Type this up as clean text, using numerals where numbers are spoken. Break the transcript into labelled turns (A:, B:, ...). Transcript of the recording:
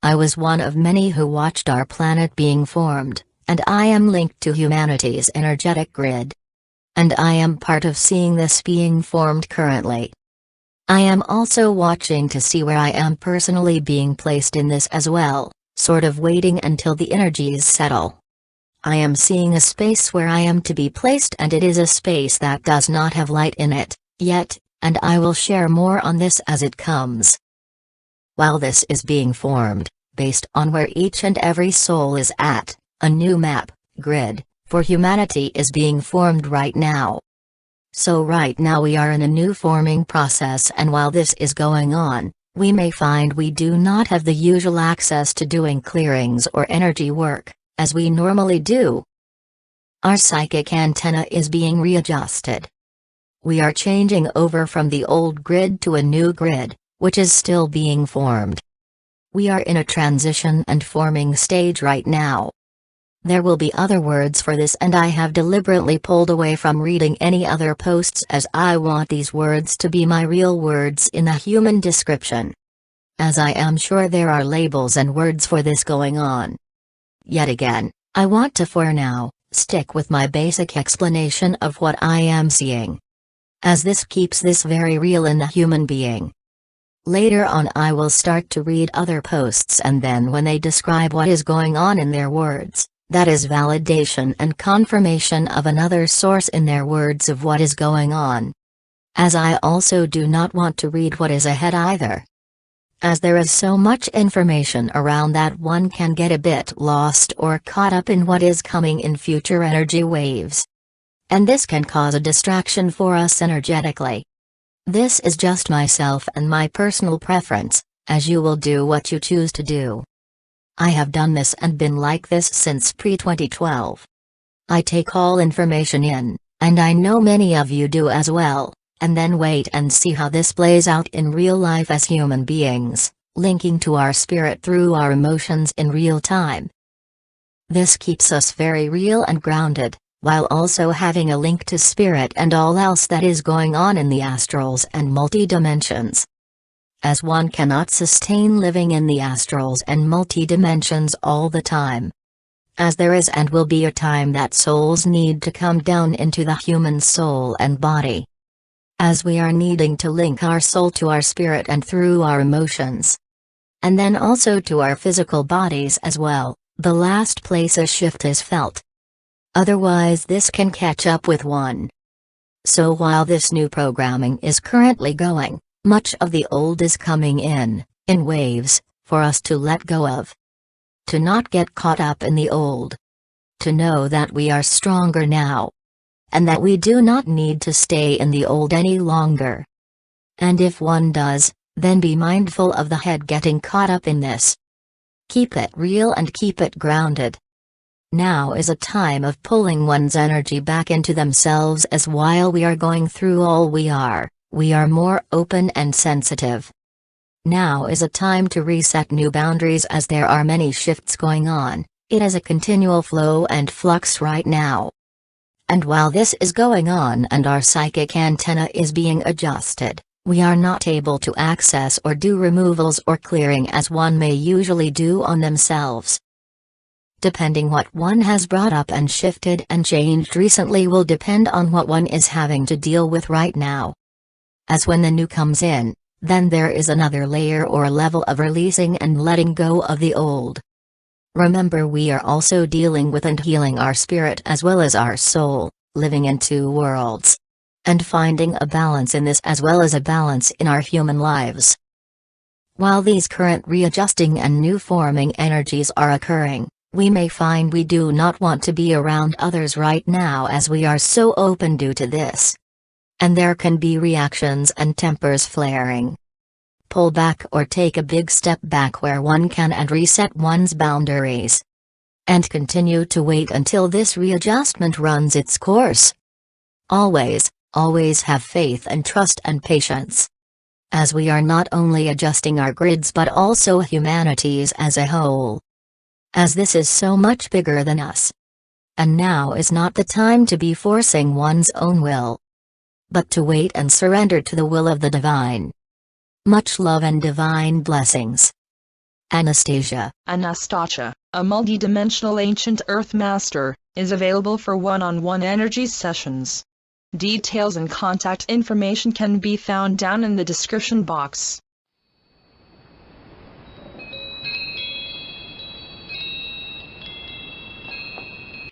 A: I was one of many who watched our planet being formed, and I am linked to humanity's energetic grid. And I am part of seeing this being formed currently. I am also watching to see where I am personally being placed in this as well, sort of waiting until the energies settle. I am seeing a space where I am to be placed, and it is a space that does not have light in it, yet, and I will share more on this as it comes. While this is being formed, based on where each and every soul is at, a new map, grid, for humanity is being formed right now. So right now we are in a new forming process, and while this is going on, we may find we do not have the usual access to doing clearings or energy work, as we normally do. Our psychic antenna is being readjusted. We are changing over from the old grid to a new grid, which is still being formed. We are in a transition and forming stage right now. There will be other words for this, and I have deliberately pulled away from reading any other posts as I want these words to be my real words in the human description. As I am sure there are labels and words for this going on. Yet again, I want to for now, stick with my basic explanation of what I am seeing. As this keeps this very real in the human being. Later on I will start to read other posts, and then when they describe what is going on in their words, that is validation and confirmation of another source in their words of what is going on. As I also do not want to read what is ahead either. As there is so much information around that one can get a bit lost or caught up in what is coming in future energy waves. And this can cause a distraction for us energetically. This is just myself and my personal preference, as you will do what you choose to do. I have done this and been like this since pre-2012. I take all information in, and I know many of you do as well, and then wait and see how this plays out in real life as human beings, linking to our spirit through our emotions in real time. This keeps us very real and grounded, while also having a link to spirit and all else that is going on in the astrals and multi-dimensions. As one cannot sustain living in the astrals and multi-dimensions all the time. As there is and will be a time that souls need to come down into the human soul and body. As we are needing to link our soul to our spirit and through our emotions. And then also to our physical bodies as well, the last place a shift is felt. Otherwise this can catch up with one. So while this new programming is currently going, much of the old is coming in waves, for us to let go of. To not get caught up in the old. To know that we are stronger now. And that we do not need to stay in the old any longer. And if one does, then be mindful of the head getting caught up in this. Keep it real and keep it grounded. Now is a time of pulling one's energy back into themselves, as while we are going through all we are more open and sensitive. Now is a time to reset new boundaries, as there are many shifts going on. It is a continual flow and flux right now. And while this is going on and our psychic antenna is being adjusted, we are not able to access or do removals or clearing as one may usually do on themselves. Depending what one has brought up and shifted and changed recently will depend on what one is having to deal with right now. As when the new comes in, then there is another layer or level of releasing and letting go of the old. Remember, we are also dealing with and healing our spirit as well as our soul, living in two worlds. And finding a balance in this as well as a balance in our human lives. While these current readjusting and new forming energies are occurring, we may find we do not want to be around others right now, as we are so open due to this. And there can be reactions and tempers flaring. Pull back or take a big step back where one can and reset one's boundaries. And continue to wait until this readjustment runs its course. Always have faith and trust and patience. As we are not only adjusting our grids but also humanities as a whole. As this is so much bigger than us. And now is not the time to be forcing one's own will. But to wait and surrender to the will of the divine. Much love and divine blessings.
B: Anastacia, a multidimensional ancient Earth Master, is available for one-on-one energy sessions. Details and contact information can be found down in the description box.